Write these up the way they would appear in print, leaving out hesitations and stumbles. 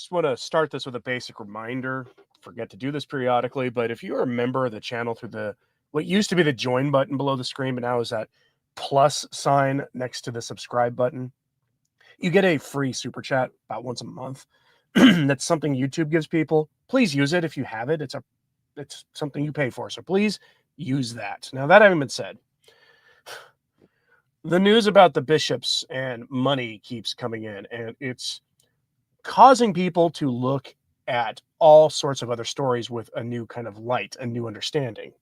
Just want to start this with a basic reminder. Forget to do this periodically, but if you're a member of the channel through the what used to be the join button below the screen, but now is that plus sign next to the subscribe button, you get a free super chat about once a month. That's something YouTube gives people. Please use it if you have it. It's something you pay for, so please use that. Now that having been said, the news about the bishops and money keeps coming in, and it's causing people to look at all sorts of other stories with a new kind of light, a new understanding.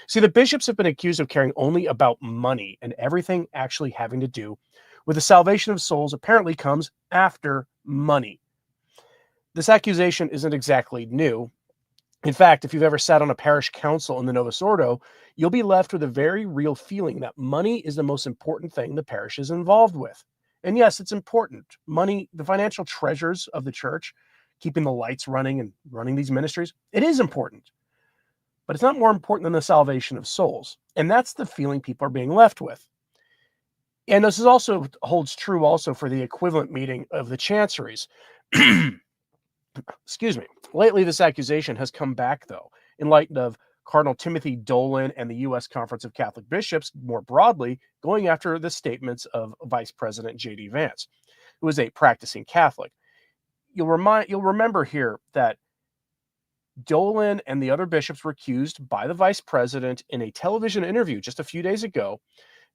See, the bishops have been accused of caring only about money, and everything actually having to do with the salvation of souls apparently comes after money. This accusation isn't exactly new. In fact, if you've ever sat on a parish council in the Novus Ordo, you'll be left with a very real feeling that money is the most important thing the parish is involved with. And yes, it's important. Money, the financial treasures of the church, keeping the lights running and running these ministries, it is important. But it's not more important than the salvation of souls. And that's the feeling people are being left with. And this is also holds true also for the equivalent meeting of the chanceries. Excuse me. Lately, this accusation has come back, though, in light of Cardinal Timothy Dolan and the U.S. Conference of Catholic Bishops, more broadly, going after the statements of Vice President J.D. Vance, who is a practicing Catholic. You'll remember here that Dolan and the other bishops were accused by the vice president in a television interview just a few days ago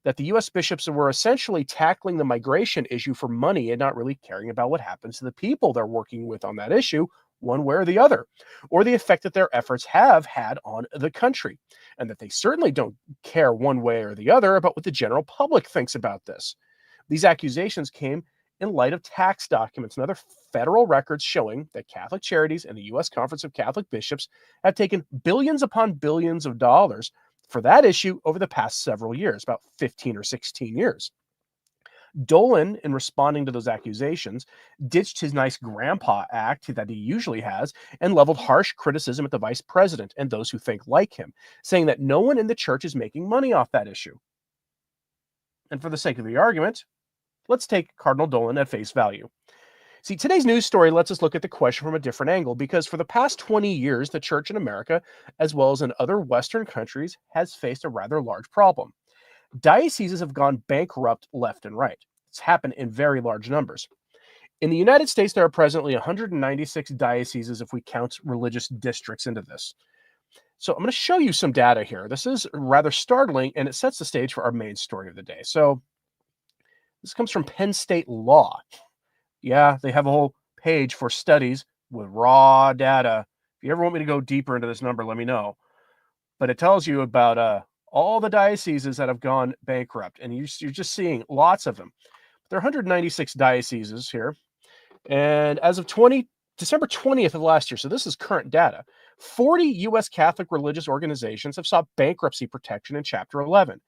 that the U.S. bishops were essentially tackling the migration issue for money and not really caring about what happens to the people they're working with on that issue, one way or the other, or the effect that their efforts have had on the country, and that they certainly don't care one way or the other about what the general public thinks about this. These accusations came in light of tax documents and other federal records showing that Catholic Charities and the U.S. Conference of Catholic Bishops have taken billions upon billions of dollars for that issue over the past several years, about 15 or 16 years. Dolan, in responding to those accusations, ditched his nice grandpa act that he usually has and leveled harsh criticism at the vice president and those who think like him, saying that no one in the church is making money off that issue. And for the sake of the argument, let's take Cardinal Dolan at face value. See, today's news story lets us look at the question from a different angle because for the past 20 years, the church in America, as well as in other Western countries, has faced a rather large problem. Dioceses have gone bankrupt left and right. It's happened in very large numbers. In the United States, there are presently 196 dioceses if we count religious districts into this. So I'm going to show you some data here. This is rather startling, and it sets the stage for our main story of the day. So this comes from Penn State Law. Yeah, they have a whole page for studies with raw data. If you ever want me to go deeper into this number, let me know. But it tells you about all the dioceses that have gone bankrupt, and you're just seeing lots of them. There are 196 dioceses here, and as of December 20th of last year, so this is current data, 40 U.S. Catholic religious organizations have sought bankruptcy protection in Chapter 11.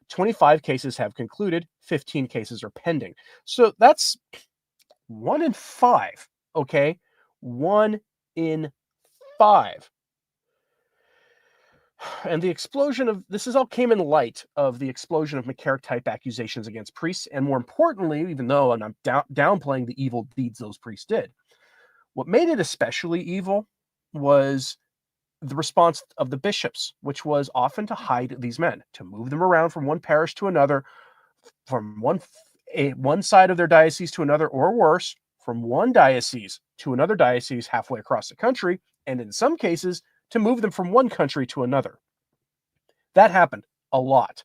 25 cases have concluded, 15 cases are pending. So that's 1 in 5, okay? 1 in 5. And the explosion of this all came in light of the explosion of McCarrick-type accusations against priests, and more importantly, even though I'm downplaying the evil deeds those priests did, what made it especially evil was the response of the bishops, which was often to hide these men, to move them around from one parish to another, from one side of their diocese to another, or worse, from one diocese to another diocese halfway across the country, and in some cases, to move them from one country to another. That happened a lot.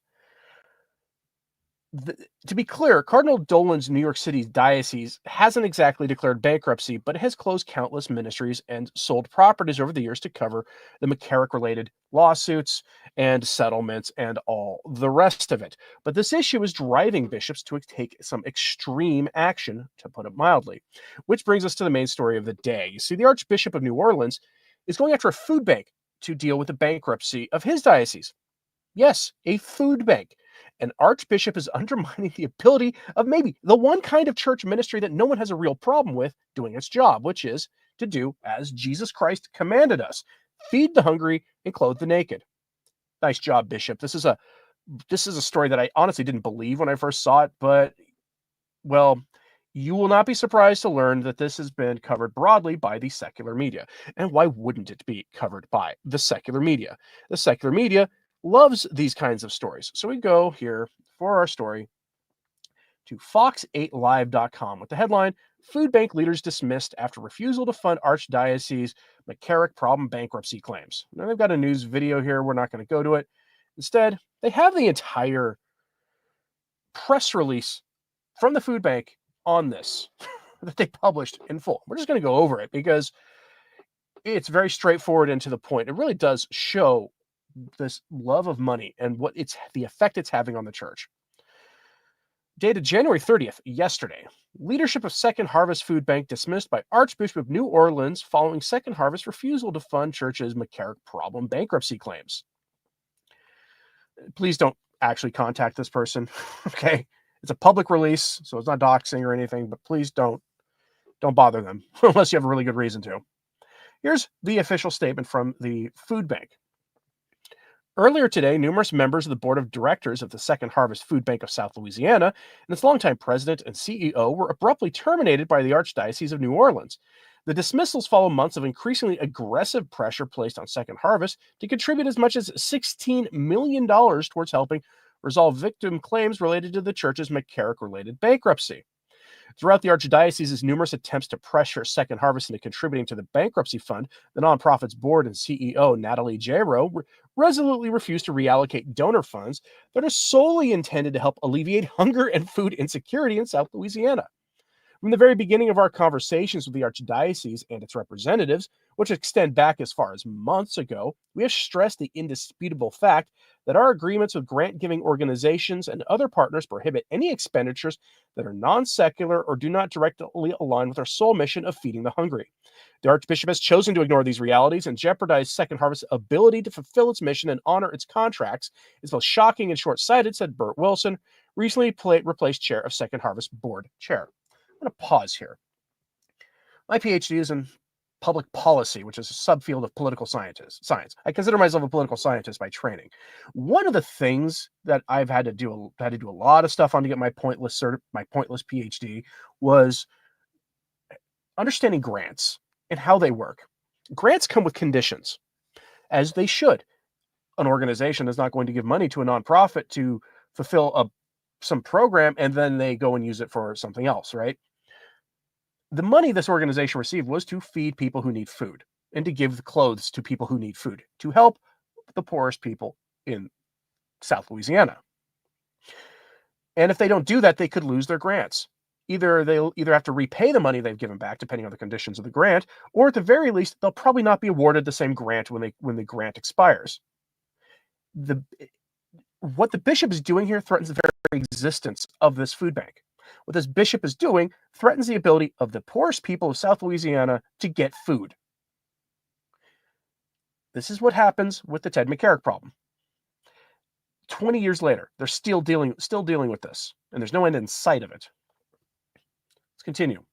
To be clear, Cardinal Dolan's New York City's diocese hasn't exactly declared bankruptcy, but it has closed countless ministries and sold properties over the years to cover the McCarrick-related lawsuits and settlements and all the rest of it. But this issue is driving bishops to take some extreme action, to put it mildly, which brings us to the main story of the day. You see, the Archbishop of New Orleans is going after a food bank to deal with the bankruptcy of his diocese. Yes, a food bank. An archbishop is undermining the ability of maybe the one kind of church ministry that no one has a real problem with doing its job, which is to do as Jesus Christ commanded us: feed the hungry and clothe the naked. Nice job, Bishop. This is a story that I honestly didn't believe when I first saw it, but, well, You will not be surprised to learn that this has been covered broadly by the secular media. And why wouldn't it be covered by the secular media? The secular media loves these kinds of stories. So we go here for our story to fox8live.com with the headline, Food Bank Leaders Dismissed After Refusal to Fund Archdiocese McCarrick Problem Bankruptcy Claims. Now they've got a news video here. We're not going to go to it. Instead, they have the entire press release from the food bank on this that they published in full. We're just going to go over it because it's very straightforward and to the point. It really does show this love of money and what the effect it's having on the church. Dated January 30th, yesterday, leadership of Second Harvest Food Bank dismissed by Archbishop of New Orleans following Second Harvest refusal to fund church's McCarrick Problem bankruptcy claims. Please don't actually contact this person, okay? It's a public release, so it's not doxing or anything, but please don't bother them unless you have a really good reason to. Here's the official statement from the food bank. Earlier today, numerous members of the board of directors of the Second Harvest Food Bank of South Louisiana and its longtime president and CEO were abruptly terminated by the Archdiocese of New Orleans. The dismissals follow months of increasingly aggressive pressure placed on Second Harvest to contribute as much as $16 million towards helping resolve victim claims related to the church's McCarrick-related bankruptcy. Throughout the Archdiocese's numerous attempts to pressure Second Harvest into contributing to the bankruptcy fund, the nonprofit's board and CEO, Natalie Jaro, resolutely refused to reallocate donor funds that are solely intended to help alleviate hunger and food insecurity in South Louisiana. From the very beginning of our conversations with the Archdiocese and its representatives, which extend back as far as months ago, we have stressed the indisputable fact that our agreements with grant-giving organizations and other partners prohibit any expenditures that are non-secular or do not directly align with our sole mission of feeding the hungry. The Archbishop has chosen to ignore these realities and jeopardize Second Harvest's ability to fulfill its mission and honor its contracts. It's both shocking and short-sighted, said Bert Wilson, recently replaced chair of Second Harvest board chair. I'm going to pause here. My PhD is in public policy, which is a subfield of political science. I consider myself a political scientist by training. One of the things that I've had to do a lot of stuff on to get my pointless PhD was understanding grants and how they work. Grants come with conditions, as they should. An organization is not going to give money to a nonprofit to fulfill some program and then they go and use it for something else, right? The money this organization received was to feed people who need food and to give the clothes to people who need food, to help the poorest people in South Louisiana. And if they don't do that, they could lose their grants. They'll have to repay the money they've given back, depending on the conditions of the grant, or at the very least, they'll probably not be awarded the same grant when the grant expires. What the bishop is doing here threatens the very existence of this food bank. What this bishop is doing threatens the ability of the poorest people of South Louisiana to get food. This is what happens with the Ted McCarrick problem. 20 years later, they're still dealing with this, and there's no end in sight of it. Let's continue.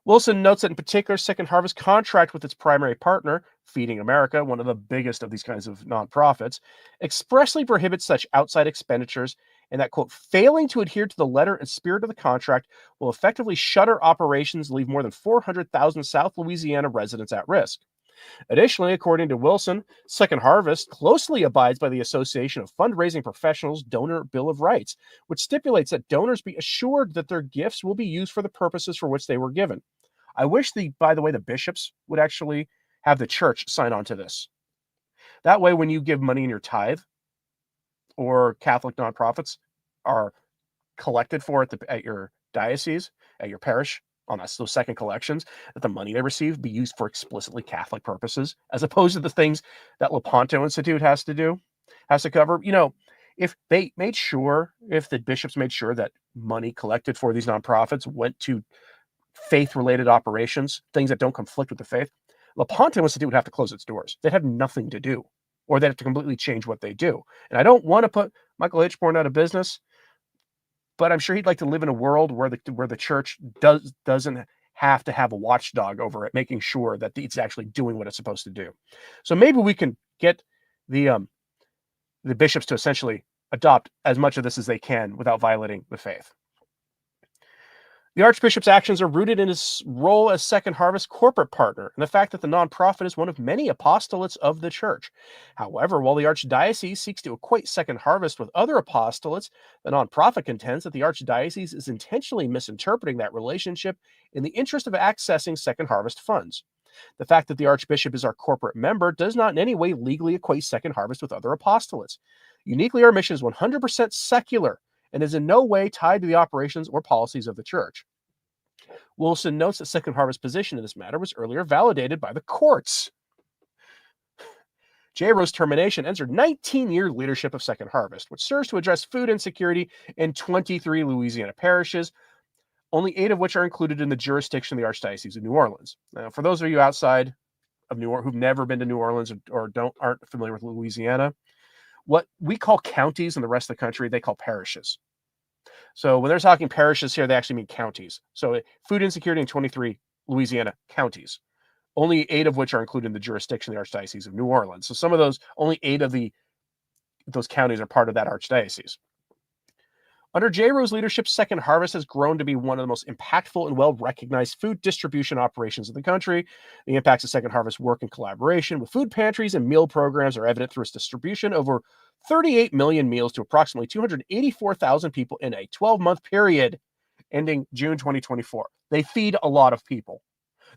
Wilson notes that in particular, Second Harvest contract with its primary partner, Feeding America, one of the biggest of these kinds of nonprofits, expressly prohibits such outside expenditures and that, quote, failing to adhere to the letter and spirit of the contract will effectively shutter operations and leave more than 400,000 South Louisiana residents at risk. Additionally, according to Wilson, Second Harvest closely abides by the Association of Fundraising Professionals Donor Bill of Rights, which stipulates that donors be assured that their gifts will be used for the purposes for which they were given. I wish by the way, the bishops would actually have the church sign on to this. That way, when you give money in your tithe, or Catholic nonprofits are collected for at your diocese, at your parish, on those second collections, that the money they receive be used for explicitly Catholic purposes, as opposed to the things that Lepanto Institute has to cover. If the bishops made sure that money collected for these nonprofits went to faith-related operations, things that don't conflict with the faith, Lepanto Institute would have to close its doors. They'd have nothing to do, or they'd have to completely change what they do. And I don't want to put Michael Hitchborn out of business, but I'm sure he'd like to live in a world where the church doesn't have to have a watchdog over it, making sure that it's actually doing what it's supposed to do. So maybe we can get the bishops to essentially adopt as much of this as they can without violating the faith. The Archbishop's actions are rooted in his role as Second Harvest corporate partner and the fact that the nonprofit is one of many apostolates of the Church. However, while the Archdiocese seeks to equate Second Harvest with other apostolates, the nonprofit contends that the Archdiocese is intentionally misinterpreting that relationship in the interest of accessing Second Harvest funds. The fact that the Archbishop is our corporate member does not in any way legally equate Second Harvest with other apostolates. Uniquely, our mission is 100% secular and is in no way tied to the operations or policies of the Church. Wilson notes that Second Harvest's position in this matter was earlier validated by the courts. J. Rowe's termination ends her 19-year leadership of Second Harvest, which serves to address food insecurity in 23 Louisiana parishes, only 8 of which are included in the jurisdiction of the Archdiocese of New Orleans. Now, for those of you outside of New Orleans who've never been to New Orleans or aren't familiar with Louisiana, what we call counties in the rest of the country, they call parishes. So when they're talking parishes here, they actually mean counties. So food insecurity in 23 Louisiana counties, only 8 of which are included in the jurisdiction of the Archdiocese of New Orleans. So some of those, only 8 of those counties are part of that archdiocese. Under J. Rowe's leadership, Second Harvest has grown to be one of the most impactful and well-recognized food distribution operations in the country. The impacts of Second Harvest's work in collaboration with food pantries and meal programs are evident through its distribution of over 38 million meals to approximately 284,000 people in a 12-month period ending June 2024. They feed a lot of people.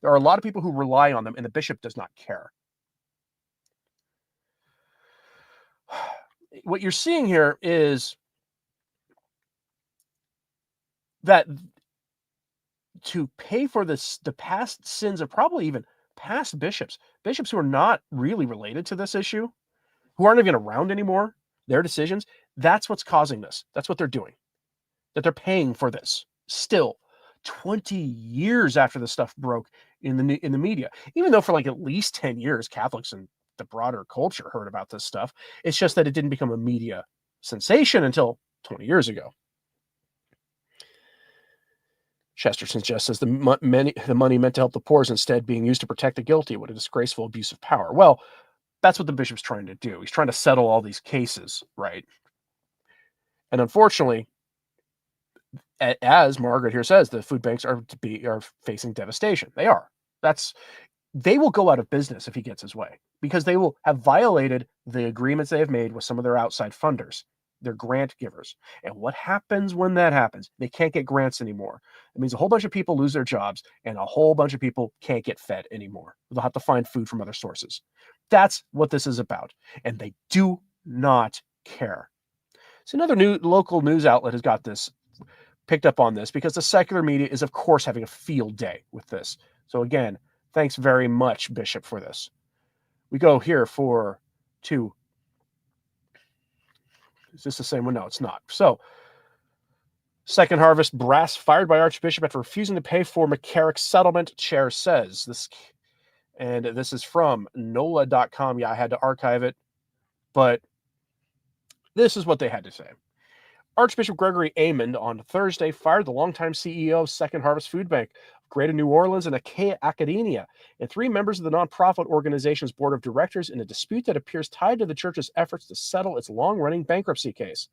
There are a lot of people who rely on them, and the bishop does not care. What you're seeing here is that to pay for the past sins of probably even past bishops who are not really related to this issue, who aren't even around anymore, their decisions, that's what's causing this. That's what they're doing. That they're paying for this still 20 years after the stuff broke in the media. Even though for like at least 10 years, Catholics and the broader culture heard about this stuff. It's just that it didn't become a media sensation until 20 years ago. Chesterton just says the money meant to help the poor is instead being used to protect the guilty. What a disgraceful abuse of power. Well, that's what the bishop's trying to do. He's trying to settle all these cases, right? And unfortunately, as Margaret here says, the food banks are facing devastation. They are. They will go out of business if he gets his way, because they will have violated the agreements they have made with some of their outside funders, their grant givers. And what happens when that happens? They can't get grants anymore. It means a whole bunch of people lose their jobs, and a whole bunch of people can't get fed anymore. They'll have to find food from other sources. That's what this is about. And they do not care. So another local news outlet has got this, picked up on this, because the secular media is, of course, having a field day with this. So again, thanks very much, Bishop, for this. We go here to, is this the same one? No, it's not. So, Second Harvest brass fired by Archbishop after refusing to pay for McCarrick's settlement, chair says. This is from NOLA.com. Yeah, I had to archive it, but this is what they had to say. Archbishop Gregory Amond on Thursday fired the longtime CEO of Second Harvest Food Bank of Greater New Orleans and Academia and 3 members of the nonprofit organization's board of directors in a dispute that appears tied to the church's efforts to settle its long-running bankruptcy case.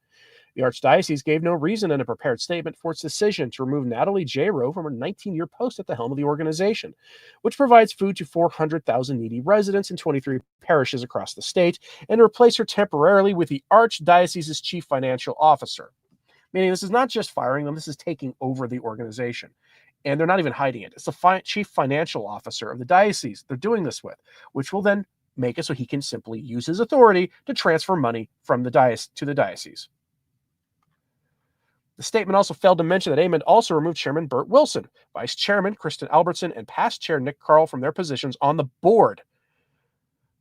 The Archdiocese gave no reason in a prepared statement for its decision to remove Natalie J. Rowe from her 19-year post at the helm of the organization, which provides food to 400,000 needy residents in 23 parishes across the state, and to replace her temporarily with the Archdiocese's chief financial officer. Meaning this is not just firing them, this is taking over the organization. And they're not even hiding it. It's the chief financial officer of the diocese they're doing this with, which will then make it so he can simply use his authority to transfer money from the diocese to the diocese. The statement also failed to mention that Amond also removed Chairman Bert Wilson, Vice Chairman Kristen Albertson, and past Chair Nick Carl from their positions on the board.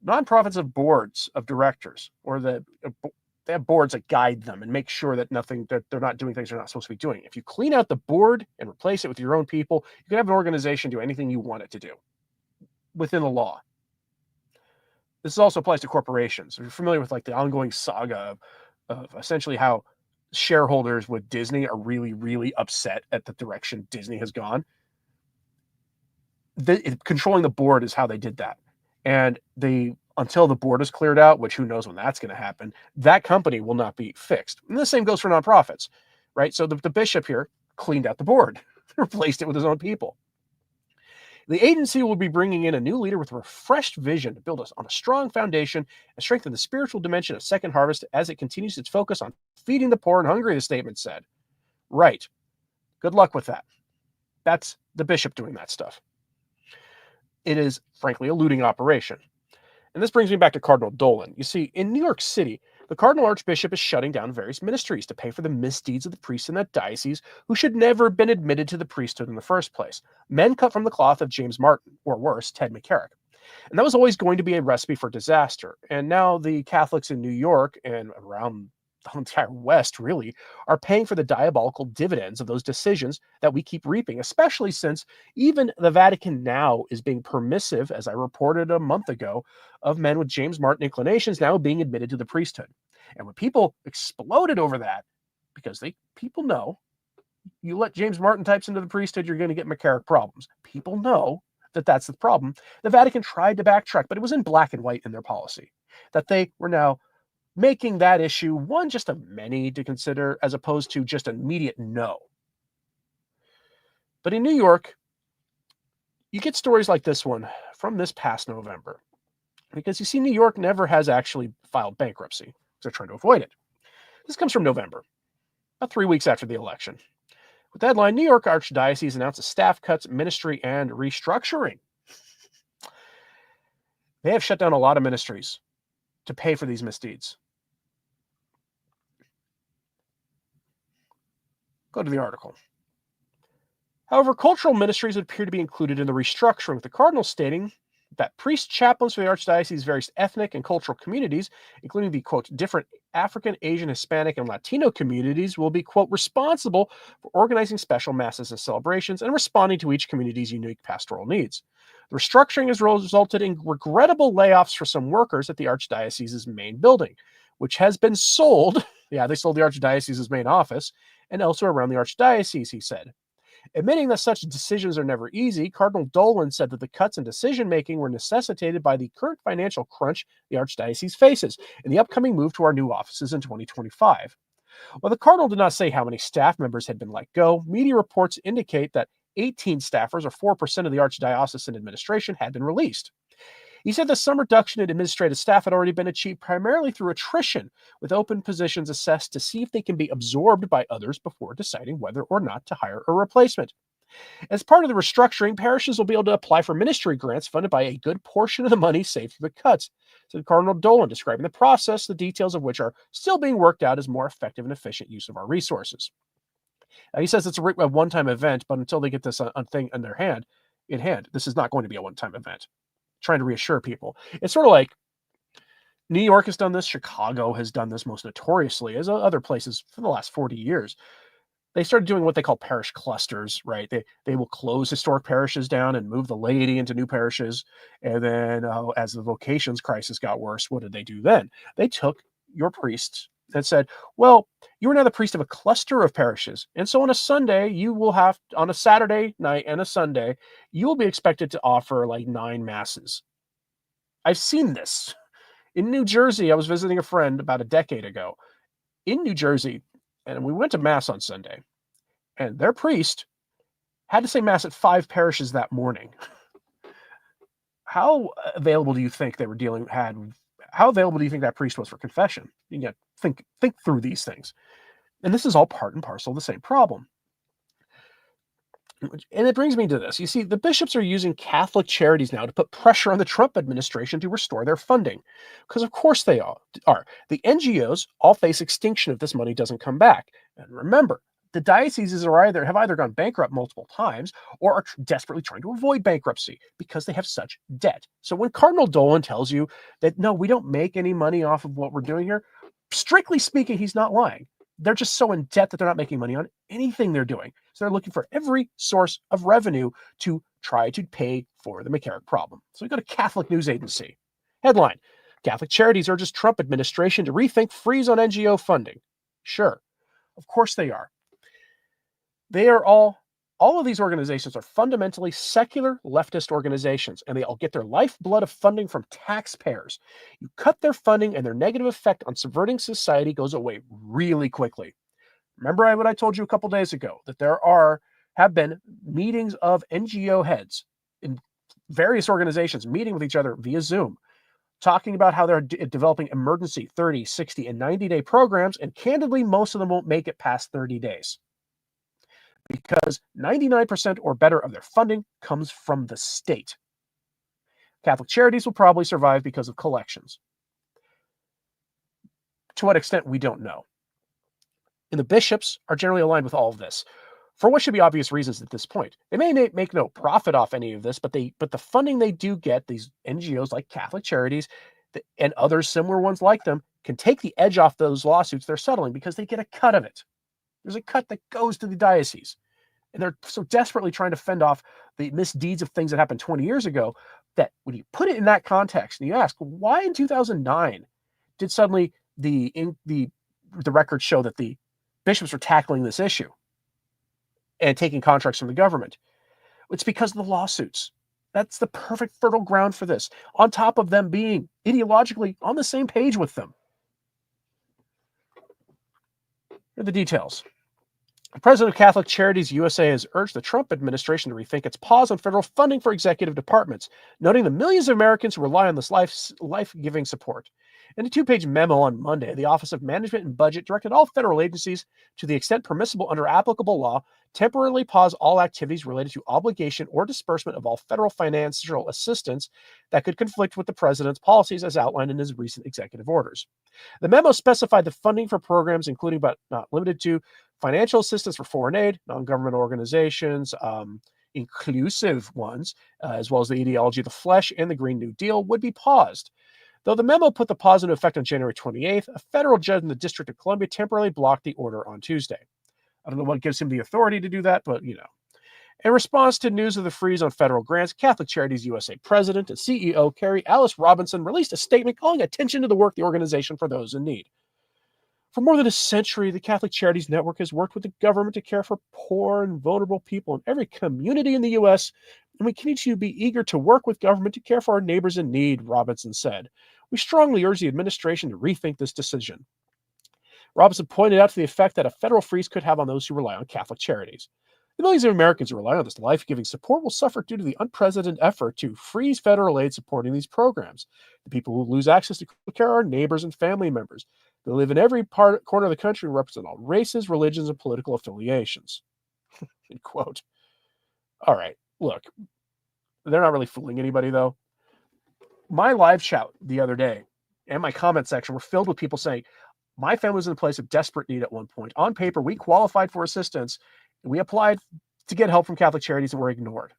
Nonprofits have boards of directors, or they have boards that guide them and make sure that they're not doing things they're not supposed to be doing. If you clean out the board and replace it with your own people, you can have an organization do anything you want it to do within the law. This also applies to corporations. If you're familiar with like the ongoing saga of essentially how shareholders with Disney are really, really upset at the direction Disney has gone. Controlling the board is how they did that. And until the board is cleared out, which who knows when that's going to happen, that company will not be fixed. And the same goes for nonprofits, right? So the bishop here cleaned out the board. replaced it with his own people. The agency will be bringing in a new leader with a refreshed vision to build us on a strong foundation and strengthen the spiritual dimension of Second Harvest as it continues its focus on feeding the poor and hungry, the statement said. Right. Good luck with that. That's the bishop doing that stuff. It is, frankly, a looting operation. And this brings me back to Cardinal Dolan. You see, in New York City, the Cardinal Archbishop is shutting down various ministries to pay for the misdeeds of the priests in that diocese who should never have been admitted to the priesthood in the first place. Men cut from the cloth of James Martin, or worse, Ted McCarrick. And that was always going to be a recipe for disaster. And now the Catholics in New York and around the entire West, really, are paying for the diabolical dividends of those decisions that we keep reaping, especially since even the Vatican now is being permissive, as I reported a month ago, of men with James Martin inclinations now being admitted to the priesthood. And when people exploded over that, because people know, you let James Martin types into the priesthood, you're going to get McCarrick problems. People know that that's the problem. The Vatican tried to backtrack, but it was in black and white in their policy, that they were now making that issue one just of many to consider, as opposed to just an immediate no. But in New York, you get stories like this one from this past November. Because you see, New York never has actually filed bankruptcy, because they're trying to avoid it. This comes from November, about 3 weeks after the election. With the headline, New York Archdiocese announces staff cuts, ministry, and restructuring. They have shut down a lot of ministries to pay for these misdeeds. Go to the article. However, cultural ministries would appear to be included in the restructuring, with the Cardinal stating that priest chaplains for the Archdiocese's various ethnic and cultural communities, including the, quote, different African, Asian, Hispanic, and Latino communities, will be, quote, responsible for organizing special masses and celebrations and responding to each community's unique pastoral needs. The restructuring has resulted in regrettable layoffs for some workers at the Archdiocese's main building, which has been sold. Yeah, they sold the Archdiocese's main office and elsewhere around the Archdiocese, he said. Admitting that such decisions are never easy, Cardinal Dolan said that the cuts in decision-making were necessitated by the current financial crunch the Archdiocese faces and the upcoming move to our new offices in 2025. While the Cardinal did not say how many staff members had been let go, media reports indicate that 18 staffers, or 4% of the Archdiocesan administration, had been released. He said that some reduction in administrative staff had already been achieved primarily through attrition, with open positions assessed to see if they can be absorbed by others before deciding whether or not to hire a replacement. As part of the restructuring, parishes will be able to apply for ministry grants funded by a good portion of the money saved through the cuts, said Cardinal Dolan, describing the process, the details of which are still being worked out as more effective and efficient use of our resources. Now, he says it's a one-time event, but until they get this thing in hand, this is not going to be a one-time event. Trying to reassure people. It's sort of like New York has done this, Chicago has done this most notoriously, as other places for the last 40 years. They started doing what they call parish clusters, right? They will close historic parishes down and move the laity into new parishes. And then as the vocations crisis got worse, what did they do then? They took your priests and said, well, you are now the priest of a cluster of parishes. And so on a Sunday, on a Saturday night and a Sunday, you will be expected to offer like 9 masses. I've seen this. In New Jersey, I was visiting a friend about a decade ago. In New Jersey, and we went to Mass on Sunday, and their priest had to say Mass at 5 parishes that morning. How available do you think how available do you think that priest was for confession? You think through these things. And this is all part and parcel of the same problem. And it brings me to this. You see, the bishops are using Catholic Charities now to put pressure on the Trump administration to restore their funding. Because of course they are. The NGOs all face extinction if this money doesn't come back. And remember, the dioceses have either gone bankrupt multiple times or are desperately trying to avoid bankruptcy because they have such debt. So when Cardinal Dolan tells you that, no, we don't make any money off of what we're doing here, strictly speaking, he's not lying. They're just so in debt that they're not making money on anything they're doing. So they're looking for every source of revenue to try to pay for the McCarrick problem. So we go to Catholic News Agency. Headline, Catholic Charities urges Trump administration to rethink freeze on NGO funding. Sure, of course they are. They are all of these organizations are fundamentally secular leftist organizations, and they all get their lifeblood of funding from taxpayers. You cut their funding, and their negative effect on subverting society goes away really quickly. Remember what I told you a couple days ago, that there are have been meetings of NGO heads in various organizations meeting with each other via Zoom, talking about how they're developing emergency 30, 60, and 90-day programs, and candidly, most of them won't make it past 30 days because 99% or better of their funding comes from the state. Catholic Charities will probably survive because of collections. To what extent, we don't know. And the bishops are generally aligned with all of this for what should be obvious reasons at this point. They may make no profit off any of this, but the funding they do get, these NGOs like Catholic Charities and others similar ones like them, can take the edge off those lawsuits they're settling because they get a cut of it. There's a cut that goes to the diocese. And they're so desperately trying to fend off the misdeeds of things that happened 20 years ago that when you put it in that context and you ask, why in 2009 did suddenly the records show that the bishops were tackling this issue and taking contracts from the government? It's because of the lawsuits. That's the perfect fertile ground for this, on top of them being ideologically on the same page with them. Here are the details. The president of Catholic Charities USA has urged the Trump administration to rethink its pause on federal funding for executive departments, noting the millions of Americans who rely on this life-giving support. In a two-page memo on Monday, the Office of Management and Budget directed all federal agencies, to the extent permissible under applicable law, temporarily pause all activities related to obligation or disbursement of all federal financial assistance that could conflict with the president's policies as outlined in his recent executive orders. The memo specified the funding for programs including but not limited to financial assistance for foreign aid, non-government organizations, inclusive ones, as well as the ideology of the flesh and the Green New Deal would be paused. Though the memo put the pause into effect on January 28th, a federal judge in the District of Columbia temporarily blocked the order on Tuesday. I don't know what gives him the authority to do that, but you know. In response to news of the freeze on federal grants, Catholic Charities USA President and CEO Carrie Alice Robinson released a statement calling attention to the work the organization for those in need. For more than a century, the Catholic Charities Network has worked with the government to care for poor and vulnerable people in every community in the U.S., and we continue to be eager to work with government to care for our neighbors in need, Robinson said. We strongly urge the administration to rethink this decision. Robinson pointed out to the effect that a federal freeze could have on those who rely on Catholic charities. The millions of Americans who rely on this life-giving support will suffer due to the unprecedented effort to freeze federal aid supporting these programs. The people who lose access to care are our neighbors and family members. They live in every corner of the country and represent all races, religions, and political affiliations. End quote. All right, look, they're not really fooling anybody, though. My live chat the other day and my comment section were filled with people saying, my family was in a place of desperate need at one point. On paper, we qualified for assistance, and we applied to get help from Catholic Charities and were ignored.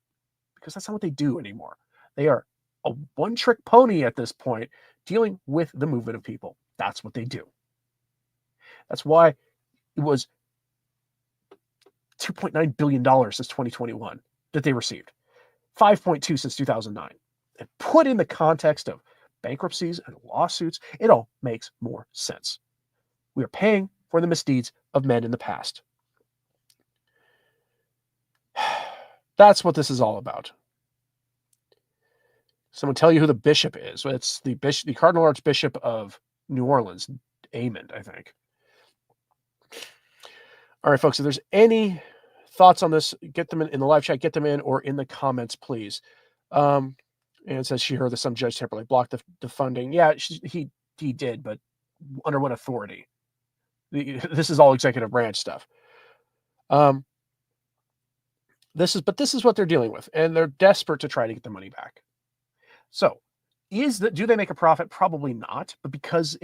Because that's not what they do anymore. They are a one-trick pony at this point, dealing with the movement of people. That's what they do. That's why it was $2.9 billion since 2021 that they received. 5.2 since 2009. And put in the context of bankruptcies and lawsuits, it all makes more sense. We are paying for the misdeeds of men in the past. That's what this is all about. Someone tell you who the bishop is. It's the Cardinal Archbishop of New Orleans, Amond, I think. All right, folks, if there's any thoughts on this, get them in the live chat, get them in, or in the comments, please. And it says she heard that some judge temporarily blocked the funding. Yeah, he did, but under what authority? This is all executive branch stuff. This is what they're dealing with, and they're desperate to try to get the money back. So, do they make a profit? Probably not, but because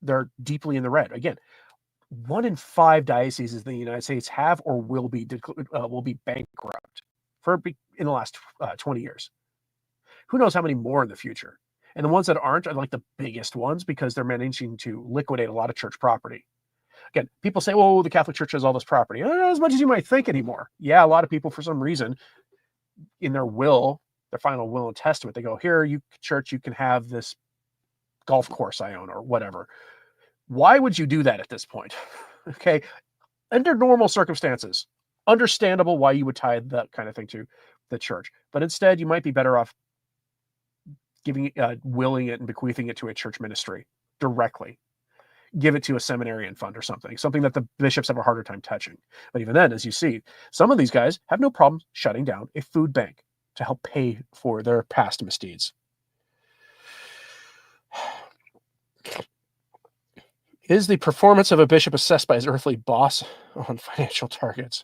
they're deeply in the red. Again, 1 in 5 dioceses in the United States have or will be bankrupt in the last 20 years. Who knows how many more in the future? And the ones that aren't are like the biggest ones because they're managing to liquidate a lot of church property. Again, people say, "Oh, the Catholic Church has all this property." Not as much as you might think anymore. Yeah, a lot of people, for some reason, in their final will and testament, they go, "Here, you church, you can have this golf course I own," or whatever. Why would you do that at this point? Okay, under normal circumstances, understandable why you would tie that kind of thing to the church, but instead, you might be better off willing it and bequeathing it to a church ministry directly. give it to a seminarian fund or something that the bishops have a harder time touching. But even then, as you see, some of these guys have no problem shutting down a food bank to help pay for their past misdeeds. Is the performance of a bishop assessed by his earthly boss on financial targets?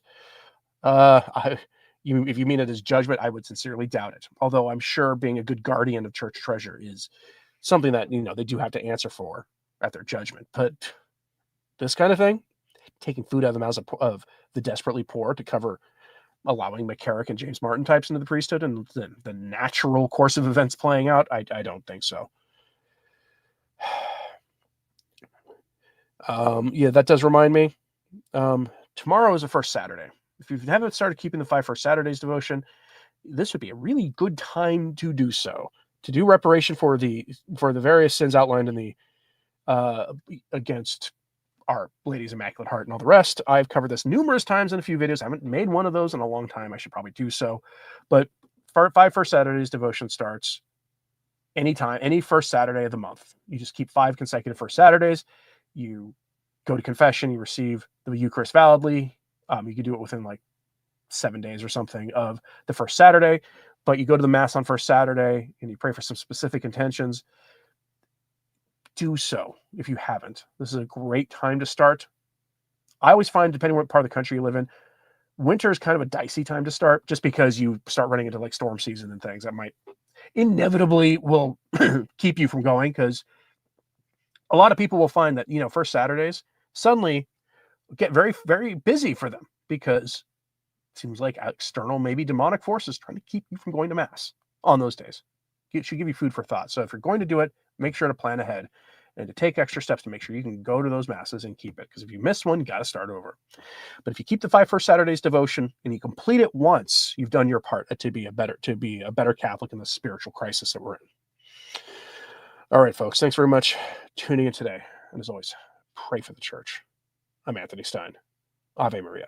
If you mean it as judgment, I would sincerely doubt it. Although I'm sure being a good guardian of church treasure is something that, they do have to answer for at their judgment. But this kind of thing, taking food out of the mouths of the desperately poor to cover allowing McCarrick and James Martin types into the priesthood and the natural course of events playing out, I don't think so. That does remind me. Tomorrow is the first Saturday. If you haven't started keeping the 5 First Saturdays devotion, this would be a really good time to do so, to do reparation for the various sins outlined in the against Our Lady's Immaculate Heart and all the rest. I've covered this numerous times in a few videos. I haven't made one of those in a long time. I should probably do so. But 5 First Saturdays devotion starts anytime, any first Saturday of the month. You just keep 5 consecutive First Saturdays. You go to confession. You receive the Eucharist validly. You can do it within like 7 days or something of the first Saturday. But you go to the Mass on first Saturday and you pray for some specific intentions. Do so if you haven't. This is a great time to start. I always find, depending on what part of the country you live in, winter is kind of a dicey time to start, just because you start running into like storm season and things that might inevitably will keep you from going, because a lot of people will find that, first Saturdays suddenly get very, very busy for them, because it seems like external, maybe demonic forces trying to keep you from going to Mass on those days. It should give you food for thought. So if you're going to do it, make sure to plan ahead and to take extra steps to make sure you can go to those Masses and keep it. Because if you miss one, you got to start over. But if you keep the 5 First Saturdays devotion and you complete it once, you've done your part to be a better Catholic in the spiritual crisis that we're in. All right, folks. Thanks very much for tuning in today. And as always, pray for the church. I'm Anthony Stine. Ave Maria.